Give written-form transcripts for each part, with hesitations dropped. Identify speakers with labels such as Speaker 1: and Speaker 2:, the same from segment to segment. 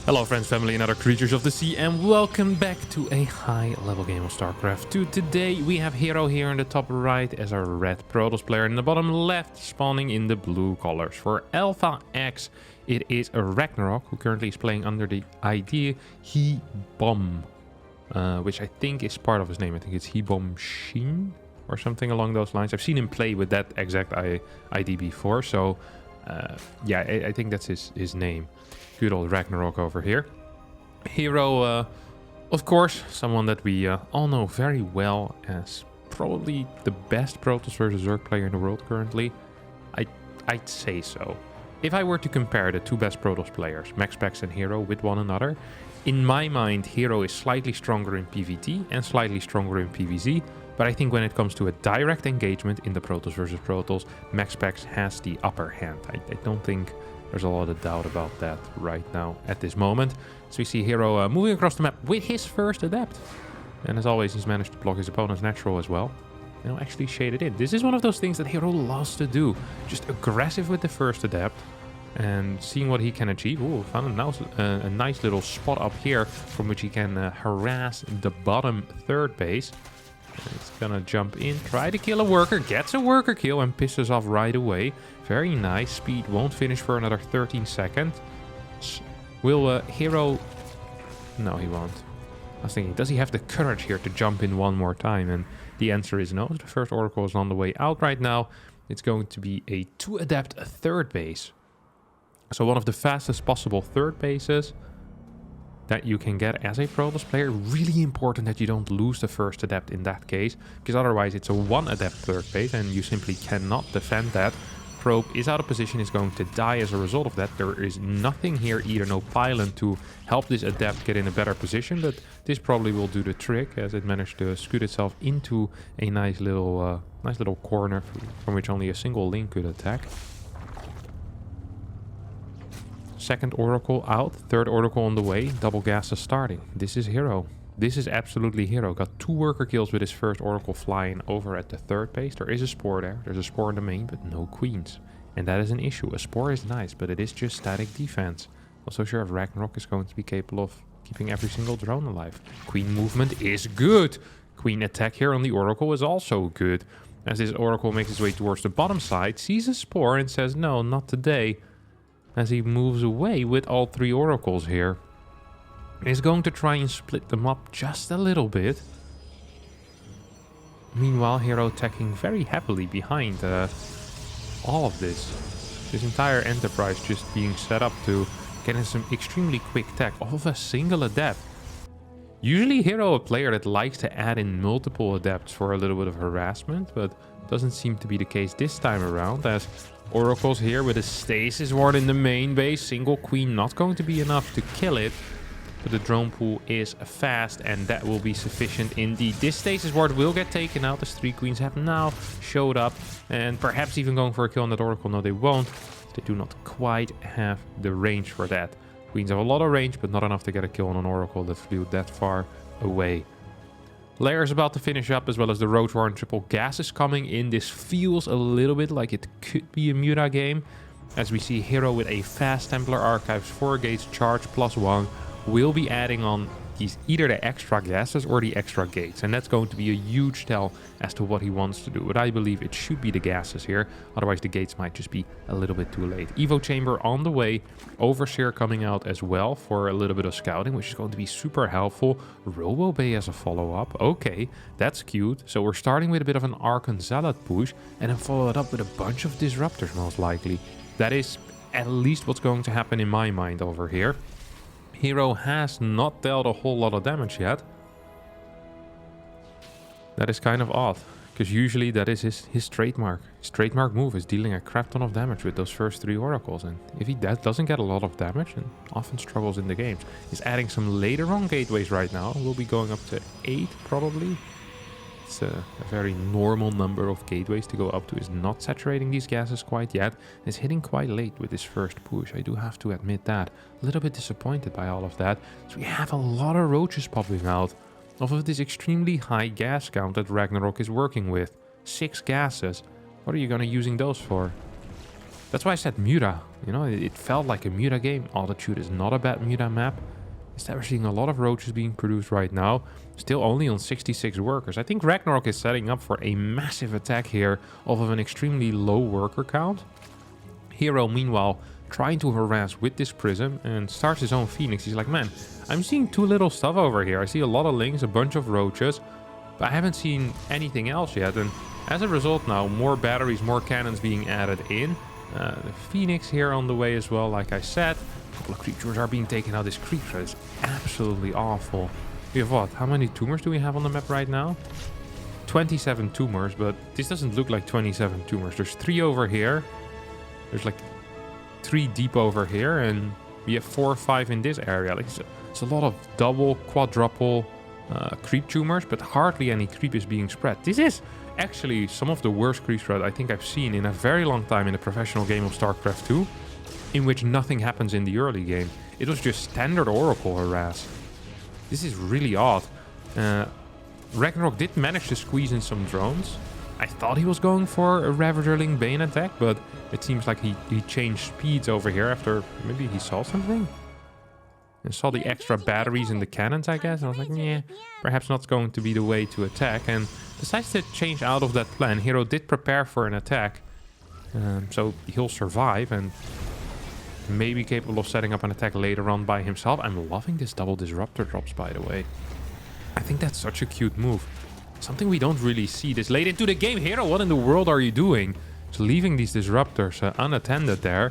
Speaker 1: Hello friends, family and other creatures of the sea, and welcome back to a high level game of StarCraft 2. Today we have herO here in the top right as our red Protoss player, and in the bottom left spawning in the blue colors. For Alpha X it is a Ragnarok, who currently is playing under the ID herO, which I think is part of his name. I think it's herO Sheen or something along those lines. I've seen him play with that exact ID before, so yeah, I think that's his name. Good old Ragnarok over here. herO, of course, someone that we all know very well as probably the best Protoss versus Zerg player in the world currently. I'd say so. If I were to compare the two best Protoss players, MaxPax and herO, with one another, in my mind, herO is slightly stronger in PvT and slightly stronger in PvZ. But I think when it comes to a direct engagement in the Protoss versus Protoss, MaxPax has the upper hand. I don't think there's a lot of doubt about that right now at this moment. So we see herO moving across the map with his first adept. And as always, he's managed to block his opponent's natural as well. And he'll actually shade it in. This is one of those things that herO loves to do. Just aggressive with the first adept and seeing what he can achieve. Ooh, found a nice little spot up here from which he can harass the bottom third base. He's gonna jump in, try to kill a worker, gets a worker kill and pisses off right away. Very nice. Speed won't finish for another 13 seconds. Will herO... No, he won't. I was thinking, does he have the courage here to jump in one more time? And the answer is no. The first Oracle is on the way out right now. It's going to be a 2-adept third base. So one of the fastest possible third bases that you can get as a Protoss player. Really important that you don't lose the first adept in that case, because otherwise it's a 1-adept third base and you simply cannot defend that. Probe is out of position, is going to die as a result of that. There is nothing here, either no pylon to help this adept get in a better position, but this probably will do the trick as it managed to scoot itself into a nice little corner from which only a single link could attack. Second Oracle out, third Oracle on the way, double gas is starting. This is herO. This is absolutely herO. Got 2 worker kills with his first Oracle flying over at the third base. There is a Spore there. There's a Spore in the main, but no Queens. And that is an issue. A Spore is nice, but it is just static defense. Also sure if Ragnarok is going to be capable of keeping every single drone alive. Queen movement is good. Queen attack here on the Oracle is also good. As this Oracle makes its way towards the bottom side, sees a Spore and says, no, not today. As he moves away with all 3 Oracles here. He's going to try and split them up just a little bit. Meanwhile, herO attacking very happily behind all of this. This entire enterprise just being set up to get in some extremely quick tech off of a single adept. Usually herO a player that likes to add in multiple adepts for a little bit of harassment, but doesn't seem to be the case this time around, as Oracles here with a stasis ward in the main base. Single Queen not going to be enough to kill it. But the drone pool is fast and that will be sufficient indeed. This stasis ward will get taken out as 3 Queens have now showed up. And perhaps even going for a kill on that Oracle. No, they won't. They do not quite have the range for that. Queens have a lot of range, but not enough to get a kill on an Oracle that flew that far away. Lair is about to finish up, as well as the Roach War and triple gas is coming in. This feels a little bit like it could be a Muta game. As we see herO with a fast Templar Archives 4 gates charge +1. Will be adding on either the extra gases or the extra gates, and that's going to be a huge tell as to what he wants to do. But I believe it should be the gases here, otherwise the gates might just be a little bit too late. Evo Chamber on the way, Overseer coming out as well for a little bit of scouting, which is going to be super helpful. Robo Bay as a follow-up. Okay, that's cute. So we're starting with a bit of an Archon Zealot push and then follow it up with a bunch of Disruptors most likely. That is at least what's going to happen in my mind over here. herO has not dealt a whole lot of damage yet. That is kind of odd, because usually that is his trademark. His trademark move is dealing a crap ton of damage with those first 3 Oracles, and if he doesn't get a lot of damage and often struggles in the games. He's adding some later on gateways right now. We'll be going up to 8 probably. It's a very normal number of gateways to go up to. Is not saturating these gases quite yet. It's hitting quite late with this first push. I do have to admit that. A little bit disappointed by all of that. So we have a lot of roaches popping out off of this extremely high gas count that Ragnarok is working with. 6 gases. What are you gonna using those for? That's why I said Muta. You know, it felt like a Muta game. Altitude is not a bad Muta map. Instead, we're seeing a lot of roaches being produced right now. Still only on 66 workers. I think Ragnarok is setting up for a massive attack here off of an extremely low worker count. herO, meanwhile, trying to harass with this prism and starts his own Phoenix. He's like, man, I'm seeing too little stuff over here. I see a lot of lings, a bunch of roaches, but I haven't seen anything else yet. And as a result now, more batteries, more cannons being added in. The Phoenix here on the way as well, like I said. A couple of creatures are being taken out. This creature is absolutely awful. We have what? How many tumors do we have on the map right now? 27 tumors, but this doesn't look like 27 tumors. There's 3 over here. There's like 3 deep over here, and we have 4 or 5 in this area. Like it's a lot of double, quadruple creep tumors, but hardly any creep is being spread. This is actually some of the worst creep spread I think I've seen in a very long time in a professional game of StarCraft 2, in which nothing happens in the early game. It was just standard Oracle harass. This is really odd. Ragnarok did manage to squeeze in some drones. I thought he was going for a Ravagerling Bane attack, but it seems like he changed speeds over here after maybe he saw something. And saw the extra batteries in the cannons, I guess. And I was like, yeah, perhaps not going to be the way to attack. And decides to change out of that plan. herO did prepare for an attack. So he'll survive and maybe capable of setting up an attack later on by himself. I'm loving this double disruptor drops, by the way. I think that's such a cute move. Something we don't really see this late into the game. herO, what in the world are you doing? Just leaving these disruptors unattended there.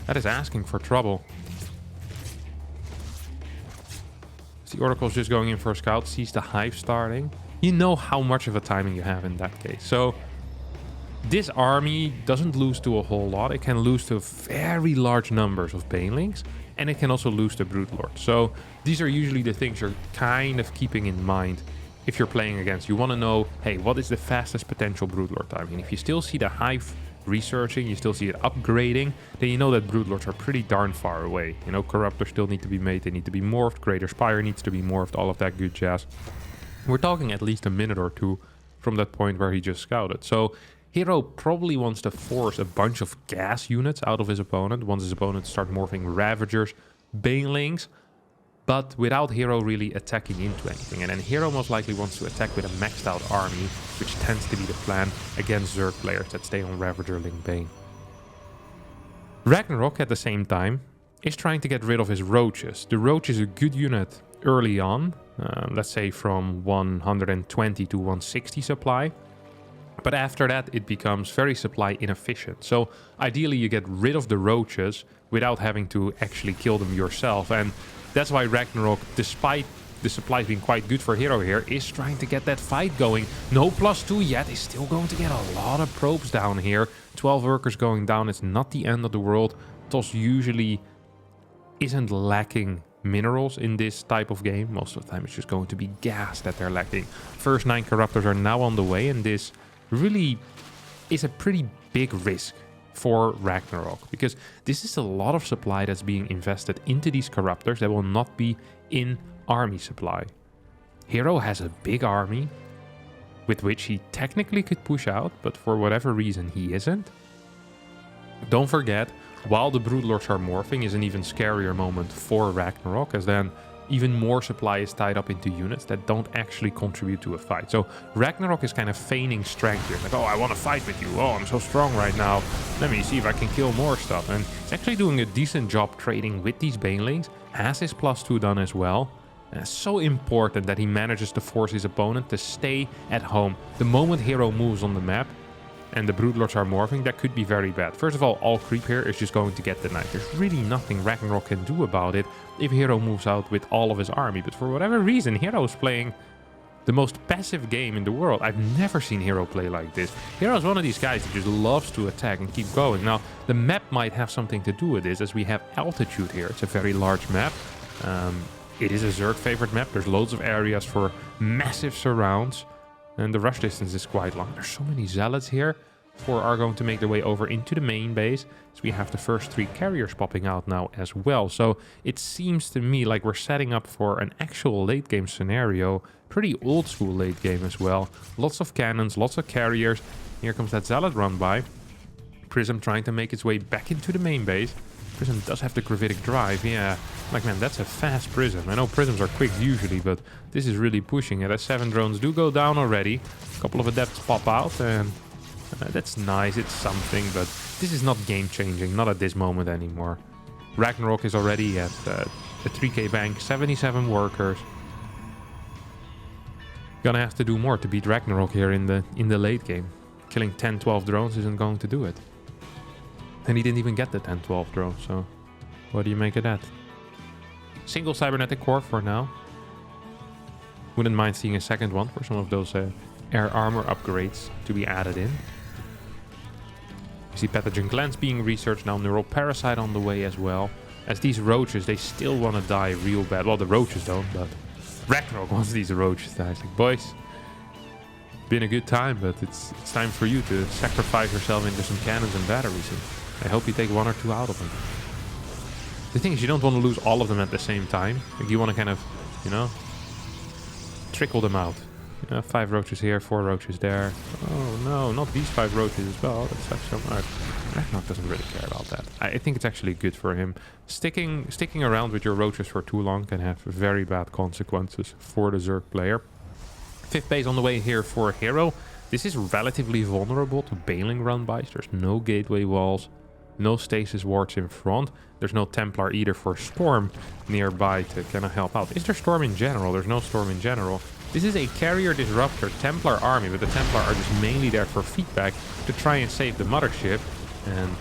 Speaker 1: That is asking for trouble. The Oracle's just going in for a scout, sees the hive starting. You know how much of a timing you have in that case. So this army doesn't lose to a whole lot. It can lose to very large numbers of Banelings, and it can also lose to Broodlord. So these are usually the things you're kind of keeping in mind if you're playing against. You want to know, hey, what is the fastest potential Broodlord time? And if you still see the hive researching, you still see it upgrading, then you know that Broodlords are pretty darn far away. You know, Corruptors still need to be made, they need to be morphed, Greater Spire needs to be morphed, all of that good jazz. We're talking at least a minute or two from that point where he just scouted. So herO probably wants to force a bunch of gas units out of his opponent, wants his opponent to start morphing Ravagers, Banelings, but without herO really attacking into anything. And then herO most likely wants to attack with a maxed out army, which tends to be the plan against Zerg players that stay on Ravagerling Bane. Ragnarok, at the same time, is trying to get rid of his roaches. The roach is a good unit early on, let's say from 120 to 160 supply. But after that, it becomes very supply inefficient. So ideally, you get rid of the roaches without having to actually kill them yourself. And that's why Ragnarok, despite the supplies being quite good for herO here, is trying to get that fight going. No +2 yet. He's still going to get a lot of probes down here. 12 workers going down. It's not the end of the world. TOS usually isn't lacking minerals in this type of game. Most of the time, it's just going to be gas that they're lacking. First 9 Corruptors are now on the way, and this really is a pretty big risk for Ragnarok, because this is a lot of supply that's being invested into these Corruptors that will not be in army supply. herO has a big army with which he technically could push out, but for whatever reason he isn't. Don't forget, while the Broodlords are morphing is an even scarier moment for Ragnarok, as then even more supply is tied up into units that don't actually contribute to a fight. So Ragnarok is kind of feigning strength here. Like, oh, I want to fight with you. Oh, I'm so strong right now. Let me see if I can kill more stuff. And he's actually doing a decent job trading with these Banelings. Has his +2 done as well. And it's so important that he manages to force his opponent to stay at home. The moment herO moves on the map and the Broodlords are morphing, that could be very bad. First of all creep here is just going to get denied. There's really nothing Ragnarok can do about it if herO moves out with all of his army. But for whatever reason, herO is playing the most passive game in the world. I've never seen herO play like this. herO is one of these guys that just loves to attack and keep going. Now, the map might have something to do with this, as we have altitude here. It's a very large map. It is a Zerg favorite map. There's loads of areas for massive surrounds. And the rush distance is quite long. There's so many zealots here. 4 are going to make their way over into the main base. So we have the first 3 carriers popping out now as well. So it seems to me like we're setting up for an actual late game scenario. Pretty old school late game as well. Lots of cannons, lots of carriers. Here comes that zealot run by. Prism trying to make its way back into the main base. Prism does have the gravitic drive, yeah. Like, man, that's a fast Prism. I know Prisms are quick usually, but this is really pushing it. As 7 drones do go down already. A couple of Adepts pop out, and that's nice. It's something, but this is not game-changing. Not at this moment anymore. Ragnarok is already at a 3k bank, 77 workers. Gonna have to do more to beat Ragnarok here in the late game. Killing 10-12 drones isn't going to do it. And he didn't even get the 10-12 drones, so what do you make of that? Single cybernetic core for now. Wouldn't mind seeing a second one for some of those air armor upgrades to be added in. You see pathogen glands being researched now, neural parasite on the way as well. As these roaches, they still want to die real bad. Well, the roaches don't, but Ragnarok wants these roaches to die. It's like, boys, been a good time, but it's time for you to sacrifice yourself into some cannons and batteries. And I hope you take 1 or 2 out of them. The thing is, you don't want to lose all of them at the same time. Like, you want to kind of, you know, trickle them out. You know, 5 roaches here, 4 roaches there. Oh no, not these 5 roaches as well. That sucks so much. Ragnarok doesn't really care about that. I think it's actually good for him. Sticking around with your roaches for too long can have very bad consequences for the Zerg player. 5th base on the way here for herO. This is relatively vulnerable to bailing run-bys. There's no gateway walls, no stasis wards in front. There's no Templar either for Storm nearby to kind of help out. Is there Storm in general? There's no Storm in general. This is a carrier disruptor Templar army, but the Templar are just mainly there for feedback to try and save the Mothership. And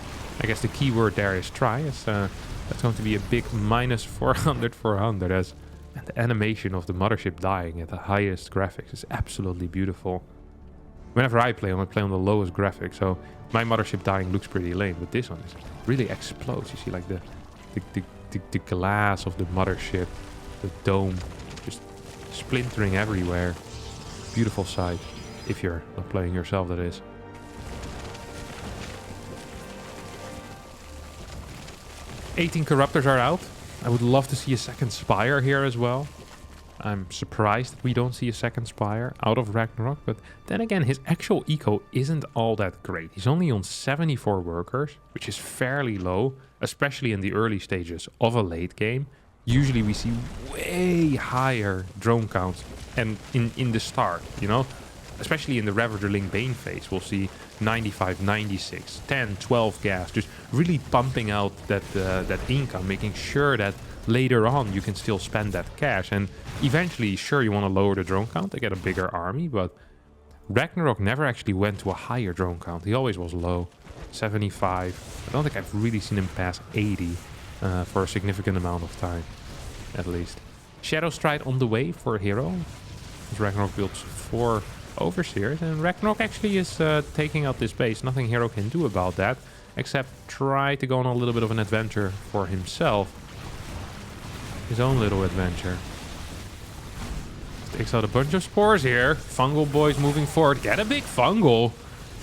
Speaker 1: I guess the key word there is try. As, that's going to be a big minus 400 as and the animation of the Mothership dying at the highest graphics is absolutely beautiful. Whenever I play on the lowest graphics, so my Mothership dying looks pretty lame, but this one is really explodes. You see like the glass of the Mothership, the dome, just splintering everywhere. Beautiful sight, if you're not playing yourself, that is. "18 Corruptors are out. I would love to see a second Spire here as well. I'm surprised that we don't see a second Spire out of Ragnarok, but then again, his actual eco isn't all that great. He's only on 74 workers, which is fairly low, especially in the early stages of a late game. Usually we see way higher drone counts and in the start, you know? Especially in the Ravagerling Bane phase, we'll see 95, 96, 10, 12 gas, just really pumping out that income, making sure that later on you can still spend that cash. And eventually, sure, you want to lower the drone count to get a bigger army, but Ragnarok never actually went to a higher drone count. He always was low, 75. I don't think I've really seen him pass 80 for a significant amount of time, at least. Shadow Stride on the way for herO. As Ragnarok builds 4 Overseers, and Ragnarok actually is taking out this base. Nothing herO can do about that, except try to go on a little bit of an adventure for himself. His own little adventure. Takes out a bunch of spores here. Fungal boys moving forward. Get a big fungal.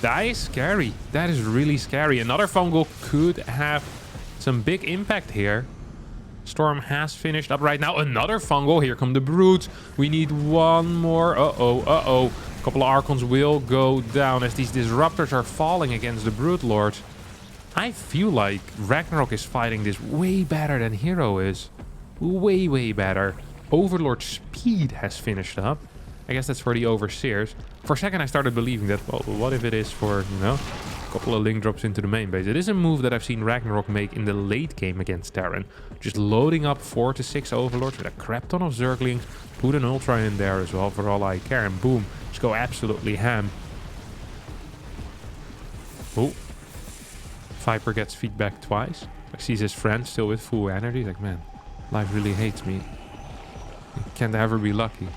Speaker 1: That is scary. That is really scary. Another fungal could have some big impact here. Storm has finished up right now. Another fungal. Here come the brutes. We need one more. Uh-oh, uh-oh. A couple of Archons will go down as these disruptors are falling against the brute lords. I feel like Ragnarok is fighting this way better than herO is. Way, way better. Overlord speed has finished up. I guess that's for the Overseers. For a second I started believing that, well, what if it is for, you know, a couple of link drops into the main base. It is a move that I've seen Ragnarok make in the late game against Terran. Just loading up 4 to 6 Overlords with a crap ton of Zerglings. Put an Ultra in there as well for all I care. And boom, just go absolutely ham. Oh. Viper gets feedback twice. Like, sees his friend still with full energy. He's like, man, life really hates me. I can't ever be lucky.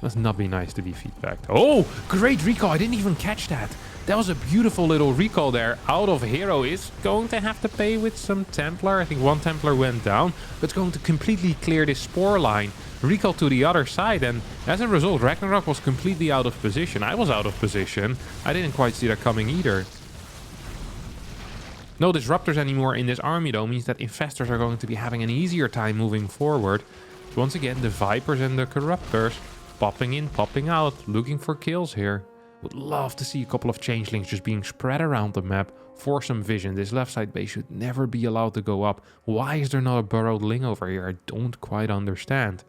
Speaker 1: Must not be nice to be feedbacked. Oh, great recall. I didn't even catch that. That was a beautiful little recall there out of herO. Is going to have to pay with some Templar. I think 1 Templar went down. But it's going to completely clear this spore line. Recall to the other side. And as a result, Ragnarok was completely out of position. I was out of position. I didn't quite see that coming either. No disruptors anymore in this army, though, means that infestors are going to be having an easier time moving forward. So once again, the Vipers and the Corruptors popping in, popping out, looking for kills here. Would love to see a couple of changelings just being spread around the map for some vision. This left side base should never be allowed to go up. Why is there not a burrowed ling over here? I don't quite understand.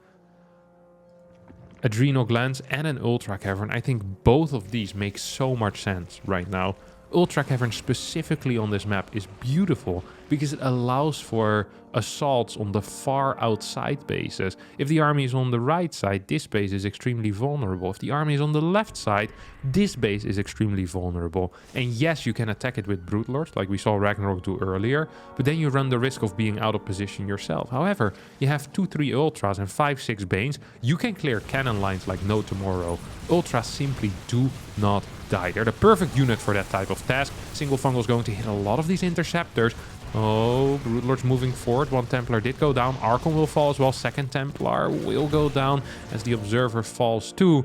Speaker 1: Adrenal glands and an ultra cavern. I think both of these make so much sense right now. Ultra cavern specifically on this map is beautiful because it allows for assaults on the far outside bases. If the army is on the right side, this base is extremely vulnerable. If the army is on the left side, this base is extremely vulnerable. And yes, you can attack it with Brute Lords like we saw Ragnarok do earlier, but then you run the risk of being out of position yourself. However, you have 2-3 ultras and 5-6 banes. You can clear cannon lines like no tomorrow. Ultras simply do not die. They're the perfect unit for that type of task. Single fungal is going to hit a lot of these interceptors. Oh, Brood Lord's moving forward. One Templar did go down. Archon will fall as well. Second Templar will go down as the Observer falls too.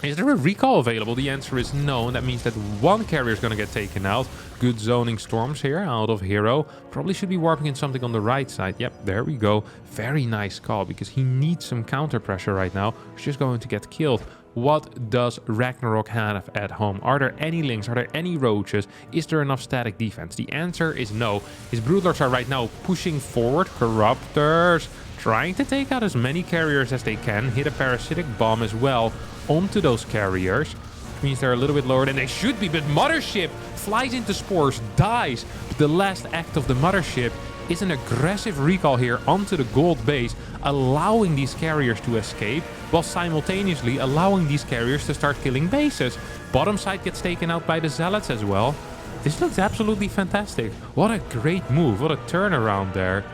Speaker 1: Is there a recall available? The answer is no, and that means that one carrier is going to get taken out. Good zoning storms here out of herO. Probably should be warping in something on the right side. Yep, there we go. Very nice call, because he needs some counter pressure right now. He's just going to get killed. What does Ragnarok have at home? Are there any links? Are there any roaches? Is there enough static defense? The answer is no. His Broodlords are right now pushing forward. Corruptors trying to take out as many carriers as they can. Hit a parasitic bomb as well onto those carriers. Which means they're a little bit lower than they should be. But Mothership flies into spores, dies. But the last act of the Mothership is an aggressive recall here onto the gold base, allowing these carriers to escape, while simultaneously allowing these carriers to start killing bases. Bottom side gets taken out by the Zealots as well. This looks absolutely fantastic. What a great move. What a turnaround there.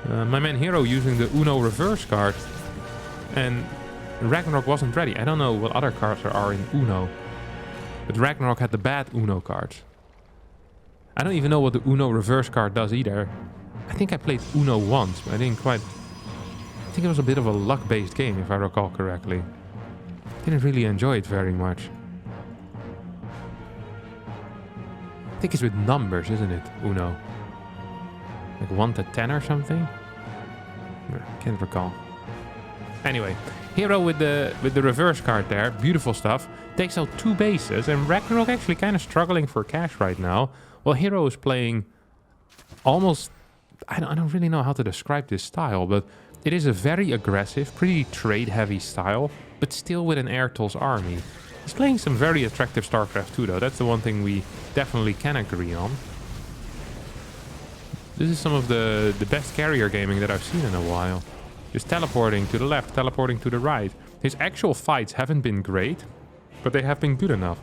Speaker 1: My man herO using the Uno reverse card. And Ragnarok wasn't ready. I don't know what other cards there are in Uno. But Ragnarok had the bad Uno cards. I don't even know what the Uno reverse card does either. I think I played Uno once, but I didn't quite... I think it was a bit of a luck-based game, if I recall correctly. Didn't really enjoy it very much. I think it's with numbers, isn't it, Uno? Like 1 to 10 or something? Can't recall. Anyway, herO with the reverse card there. Beautiful stuff. Takes out 2 bases, and Ragnarok actually kind of struggling for cash right now. Well, herO is playing almost... I don't really know how to describe this style, but it is a very aggressive, pretty trade-heavy style, but still with an Airtol's army. He's playing some very attractive StarCraft 2, though. That's the one thing we definitely can agree on. This is some of the best carrier gaming that I've seen in a while. Just teleporting to the left, teleporting to the right. His actual fights haven't been great, but they have been good enough.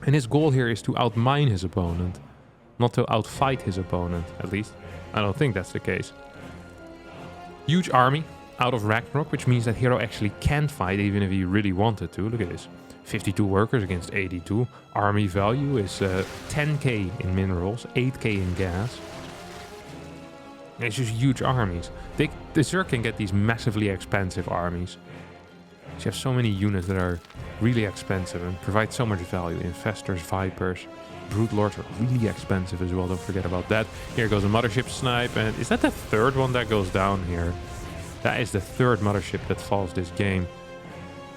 Speaker 1: And his goal here is to outmine his opponent, not to outfight his opponent, at least. I don't think that's the case. Huge army out of Ragnarok, which means that herO actually can fight even if he really wanted to. Look at this. 52 workers against 82. Army value is 10k in minerals, 8k in gas. And it's just huge armies. The Zerg can get these massively expensive armies. You have so many units that are really expensive and provide so much value. Infestors, Vipers, Brood Lords are really expensive as well. Don't forget about that. Here goes a Mothership snipe. And is that the third one that goes down here? That is the third Mothership that falls this game.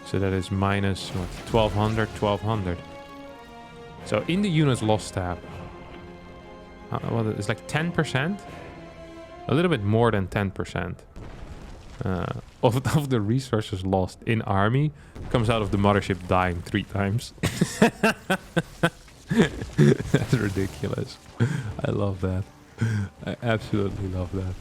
Speaker 1: So that is minus, what, 1200, 1200. So in the units lost tab, well, it's like 10%? A little bit more than 10%. Of the resources lost in army comes out of the Mothership dying 3 times. That's ridiculous. I love that. I absolutely love that.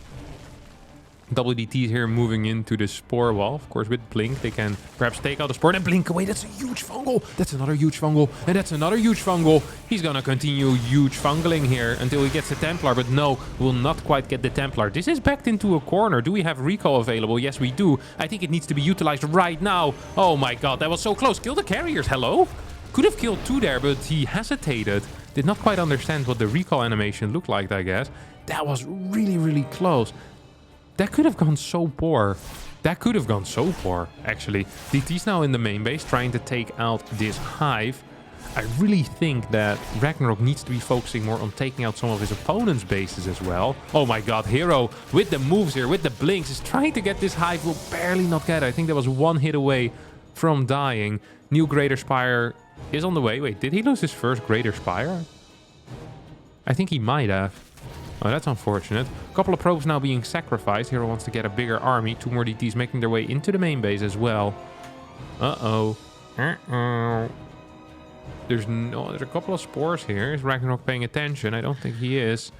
Speaker 1: WDT is here moving into the spore wall. Of course, with Blink, they can perhaps take out the spore and blink away. That's a huge fungal. That's another huge fungal. And that's another huge fungal. He's going to continue huge fungling here until he gets the Templar. But no, will not quite get the Templar. This is backed into a corner. Do we have recall available? Yes, we do. I think it needs to be utilized right now. Oh my god, that was so close. Kill the carriers. Hello? Could have killed 2 there, but he hesitated. Did not quite understand what the recall animation looked like, I guess. That was really, really close. That could have gone so poor. That could have gone so poor, actually. DT's now in the main base, trying to take out this hive. I really think that Ragnarok needs to be focusing more on taking out some of his opponent's bases as well. Oh my god, herO with the moves here, with the blinks, is trying to get this hive. Will barely not get it. I think that was 1 hit away from dying. New Greater Spire is on the way. Wait, did he lose his first Greater Spire? I think he might have. Oh, that's unfortunate. A couple of probes now being sacrificed. herO wants to get a bigger army. 2 more DTs making their way into the main base as well. Uh-oh. Uh-oh. There's a couple of spores here. Is Ragnarok paying attention? I don't think he is.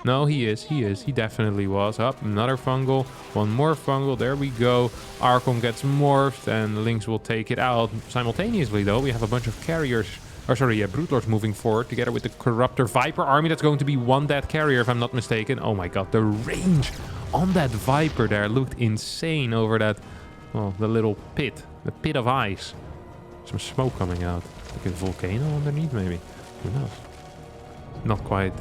Speaker 1: No, he is. He definitely was. Up, another fungal. One more fungal. There we go. Archon gets morphed and Lynx will take it out. Simultaneously, though, we have a bunch of carriers. Or sorry, yeah, Broodlords moving forward together with the Corruptor Viper army. That's going to be 1 dead carrier, if I'm not mistaken. Oh my god, the range on that Viper there looked insane over that, well, the little pit. The pit of ice. Some smoke coming out. Like a volcano underneath, maybe. Who knows? Not quite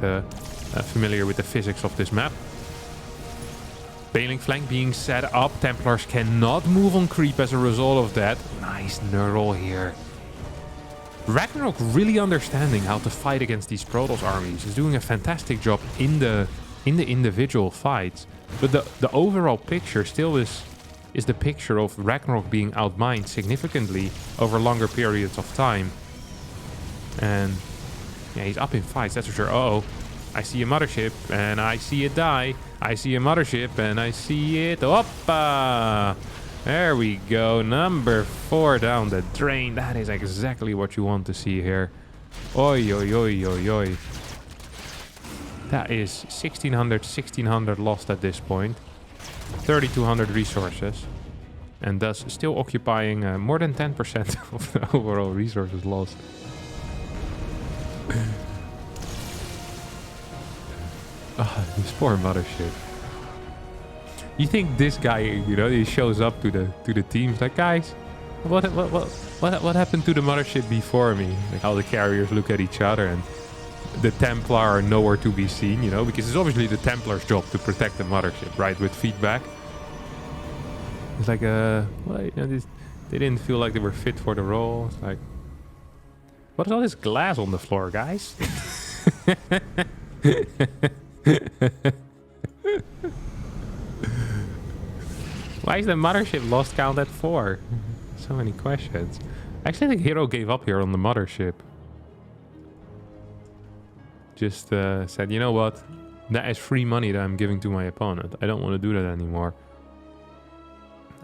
Speaker 1: familiar with the physics of this map. Bailing flank being set up. Templars cannot move on creep as a result of that. Nice neural here. Ragnarok really understanding how to fight against these Protoss armies. Is doing a fantastic job in the individual fights. But the overall picture still is the picture of Ragnarok being outmined significantly over longer periods of time. And yeah, he's up in fights, that's for sure. Uh-oh. I see a Mothership and I see it die. I see a Mothership and I see it. Oppa! There we go. Number 4 down the drain. That is exactly what you want to see here. Oi, oi, oi, oi, oi. That is 1600 lost at this point. 3200 resources. And thus still occupying more than 10% of the overall resources lost. This poor Mothership. You think this guy, you know, he shows up to the teams like, guys, what happened to the Mothership before me? Like how the carriers look at each other and the Templar are nowhere to be seen, you know, because it's obviously the Templar's job to protect the Mothership, right? With feedback. It's like well, you know, they didn't feel like they were fit for the role. It's like, what is all this glass on the floor, guys? Why is the Mothership lost count at 4? So many questions. I actually think herO gave up here on the Mothership. Just said, you know what? That is free money that I'm giving to my opponent. I don't want to do that anymore.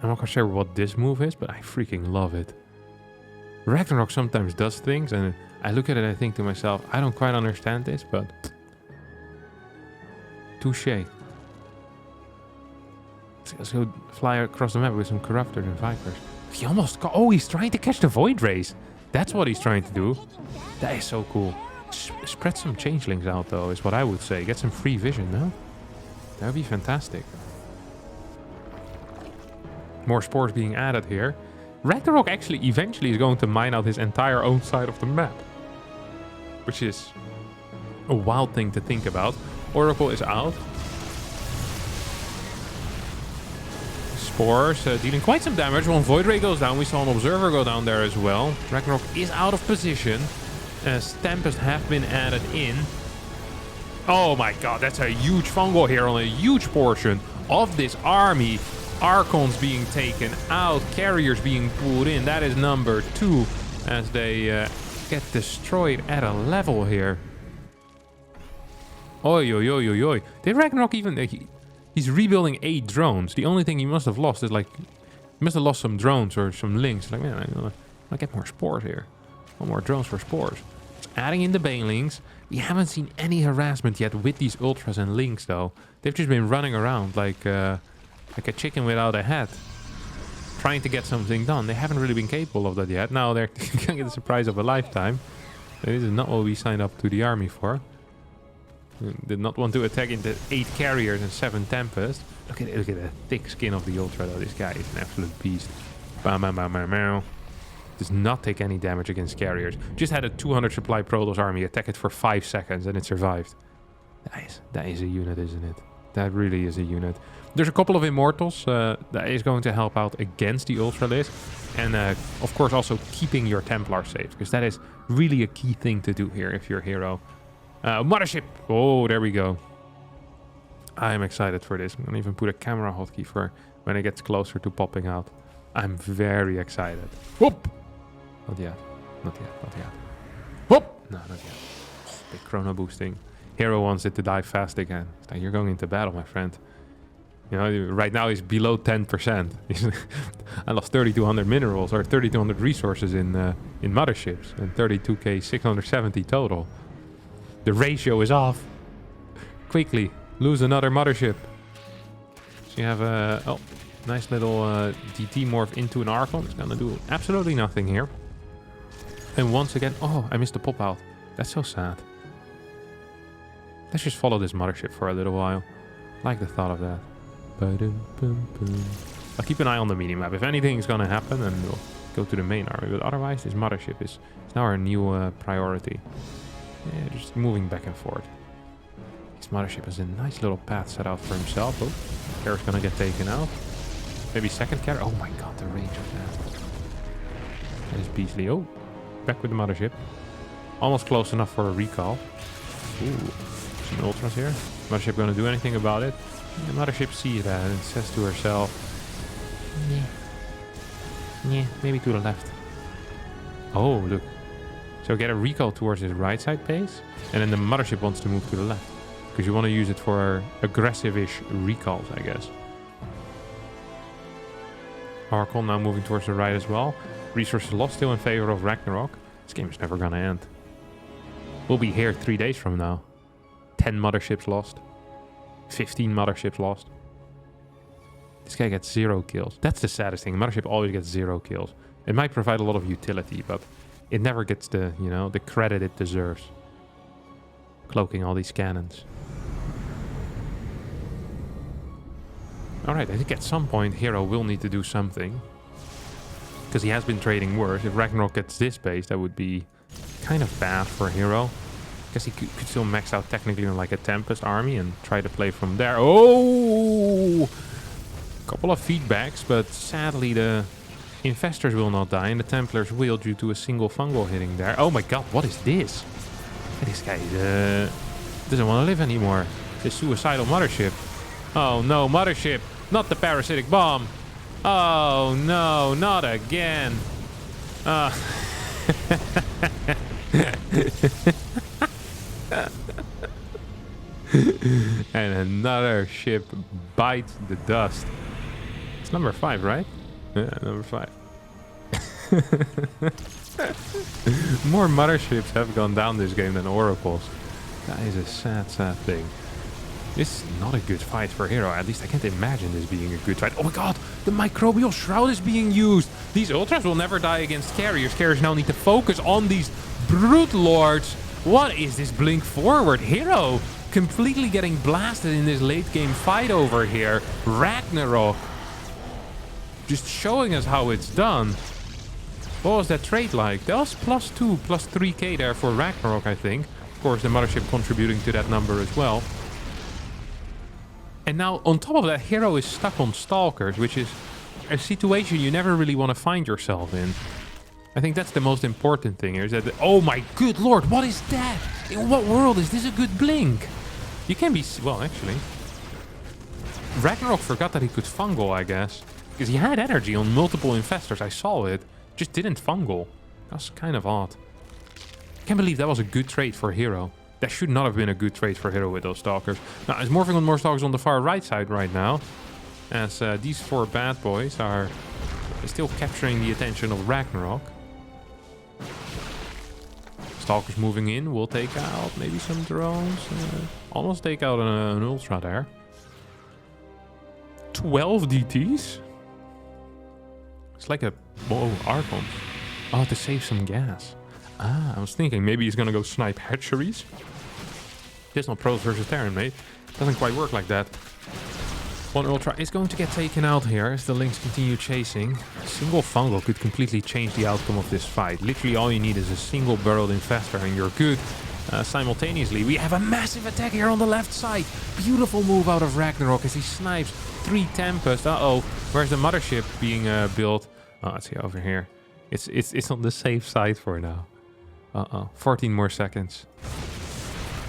Speaker 1: I'm not quite sure what this move is, but I freaking love it. Ragnarok sometimes does things, and I look at it and I think to myself, I don't quite understand this, but... touché. Let's go fly across the map with some Corruptors and Vipers. He almost got... Oh, he's trying to catch the Void Rays. That's what he's trying to do. That is so cool. Spread some Changelings out, though, is what I would say. Get some free vision, no? That would be fantastic. More spores being added here. Ragnarok actually eventually is going to mine out his entire own side of the map. Which is a wild thing to think about. Oracle is out. Spores dealing quite some damage. One Void Ray goes down. We saw an Observer go down there as well. Ragnarok is out of position. As Tempests have been added in. Oh my god, that's a huge fungal here on a huge portion of this army. Archons being taken out. Carriers being pulled in. That is number 2 as they get destroyed at a level here. Oi, oi, oi, oi, oi. Did Ragnarok even... he's rebuilding 8 drones. The only thing he must have lost is like... he must have lost some drones or some links. Like, man, I get more spores here. One more drones for spores. It's adding in the banelings. We haven't seen any harassment yet with these ultras and links, though. They've just been running around like a chicken without a head. Trying to get something done. They haven't really been capable of that yet. Now they're going to get the surprise of a lifetime. This is not what we signed up to the army for. Did not want to attack into 8 carriers and 7 Tempests. Look at the thick skin of the Ultra though. This guy is an absolute beast. Bam, bam, bam, bam, bam. Does not take any damage against carriers. Just had a 200 supply Protoss army attack it for 5 seconds and it survived. That is a unit, isn't it? That really is a unit. There's a couple of Immortals that is going to help out against the Ultralisk. And of course also keeping your Templar safe. Because that is really a key thing to do here if you're herO. Mothership! Oh, there we go. I am excited for this. I'm going to even put a camera hotkey for when it gets closer to popping out. I'm very excited. Whoop! Not yet. not yet, not yet. Whoop! No, not yet. Oh, big chrono boosting. herO wants it to die fast again. It's like, you're going into battle, my friend. You know, right now he's below 10%. I lost 3,200 minerals or 3,200 resources in Motherships and 32k 670 total. The ratio is off. Quickly, lose another Mothership. So you have a nice little DT morph into an Archon. It's gonna do absolutely nothing here. And once again, oh, I missed the pop out. That's so sad. Let's just follow this Mothership for a little while. I like the thought of that. I'll keep an eye on the minimap. If anything is gonna happen, then we'll go to the main army. But otherwise, this Mothership is now our new priority. Yeah, just moving back and forth. This Mothership has a nice little path set out for himself. Oh, Carr's gonna get taken out. Maybe second Carr. Oh my god, the range of that. That is beastly. Oh, back with the Mothership. Almost close enough for a recall. Ooh, some ultras here. Mothership gonna do anything about it? The Mothership sees that and says to herself, yeah, maybe to the left. Oh, look. So get a recall towards his right side base, and then the Mothership wants to move to the left. Because you want to use it for aggressive-ish recalls, I guess. Archon now moving towards the right as well. Resources lost still in favor of Ragnarok. This game is never gonna end. We'll be here 3 days from now. 10 Motherships lost. 15 Motherships lost. This guy gets 0 kills. That's the saddest thing. Mothership always gets 0 kills. It might provide a lot of utility, but it never gets the, you know, the credit it deserves. Cloaking all these cannons. Alright, I think at some point herO will need to do something. Because he has been trading worse. If Ragnarok gets this base, that would be kind of bad for herO. Guess he could still max out technically on like a Tempest army and try to play from there. Oh! Couple of feedbacks, but sadly the Infestors will not die and the Templars will due to a single fungal hitting there. Oh my god, what is this? This guy doesn't want to live anymore. This suicidal Mothership. Oh no, Mothership! Not the parasitic bomb! Oh no, not again! And another ship bites the dust. It's number 5, right? Yeah, number 5. More Motherships have gone down this game than Oracles. That is a sad, sad thing. This is not a good fight for herO. At least I can't imagine this being a good fight. Oh my god, the Microbial Shroud is being used. These Ultras will never die against carriers. Carriers now need to focus on these Brute Lords. What is this blink forward? herO completely getting blasted in this late game fight over here. Ragnarok just showing us how it's done. What was that trade like? That was +2, +3k there for Ragnarok, I think. Of course, the Mothership contributing to that number as well. And now, on top of that, herO is stuck on Stalkers, which is a situation you never really want to find yourself in. I think that's the most important thing here, is that... Oh my good lord, what is that? In what world is this a good blink? You can be... Well, actually... Ragnarok forgot that he could fungal, I guess. Because he had energy on multiple Infestors, I saw it. Just didn't fungal. That's kind of odd. Can't believe that was a good trade for herO. That should not have been a good trade for herO with those Stalkers. Now, he's morphing on more Stalkers on the far right side right now. As these 4 bad boys are still capturing the attention of Ragnarok. Stalkers moving in. We'll take out maybe some drones. Almost take out an Ultra there. 12 DTs? It's like a... Oh, Archons. Oh, to save some gas. Ah, I was thinking maybe he's gonna go snipe hatcheries. It's not pros versus Terran, mate. Doesn't quite work like that. One Ultra is going to get taken out here as the Lynx continue chasing. A single fungal could completely change the outcome of this fight. Literally all you need is a single burrowed Infestor and you're good. Simultaneously, we have a massive attack here on the left side. Beautiful move out of Ragnarok as he snipes 3 Tempest. Uh-oh, where's the Mothership being built? Oh, let's see over here. It's on the safe side for now. Uh-oh, 14 more seconds.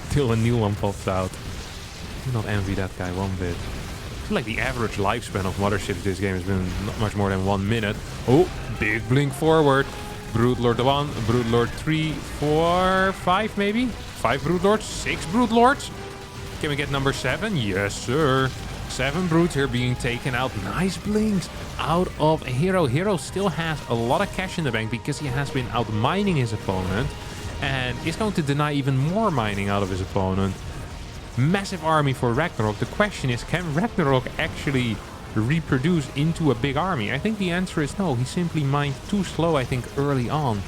Speaker 1: Till a new one pops out. Do not envy that guy one bit. I feel like the average lifespan of Motherships this game has been not much more than 1 minute. Oh, big blink forward. Broodlord 1, Broodlord 3, 4, 5 maybe? 5 Broodlords, 6 Broodlords. Can we get number 7? Yes, sir. 7 broods here being taken out. Nice blinks out of herO. herO still has a lot of cash in the bank because he has been out mining his opponent. And is going to deny even more mining out of his opponent. Massive army for Ragnarok. The question is, can Ragnarok actually reproduce into a big army? I think the answer is no. He simply mined too slow, I think, early on.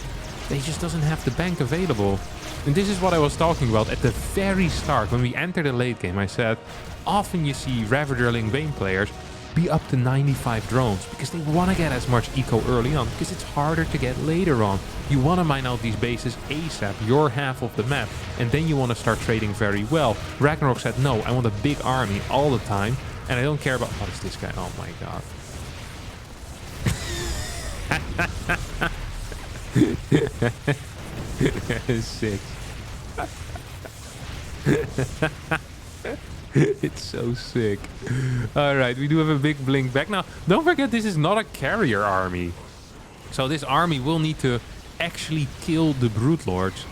Speaker 1: He just doesn't have the bank available. And this is what I was talking about at the very start. When we entered the late game, I said, often you see Ravagerling Bane players be up to 95 drones because they want to get as much eco early on because it's harder to get later on. You want to mine out these bases ASAP, your half of the map, and then you want to start trading very well. Ragnarok said, no, I want a big army all the time, and I don't care about... What is this guy? Oh my god. Sick. It's so sick. Alright, we do have a big blink back. Now, don't forget, this is not a carrier army. So this army will need to actually kill the Broodlords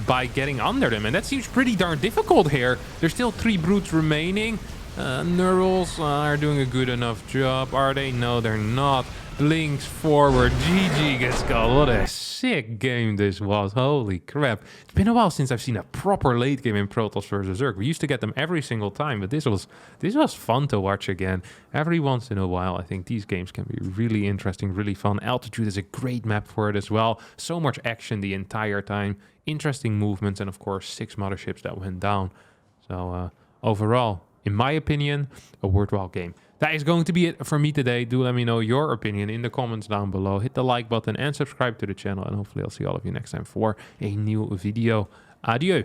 Speaker 1: by getting under them. And that seems pretty darn difficult here. There's still 3 broods remaining. Neurals are doing a good enough job. Are they? No, they're not. Blinks forward. GG gets got. What a sick game this was. Holy crap. It's been a while since I've seen a proper late game in Protoss vs Zerg. We used to get them every single time, but this was fun to watch again. Every once in a while, I think these games can be really interesting, really fun. Altitude is a great map for it as well. So much action the entire time. Interesting movements, and of course 6 motherships that went down. So overall, in my opinion, a worthwhile game. That is going to be it for me today. Do let me know your opinion in the comments down below. Hit the like button and subscribe to the channel. And hopefully I'll see all of you next time for a new video. Adieu.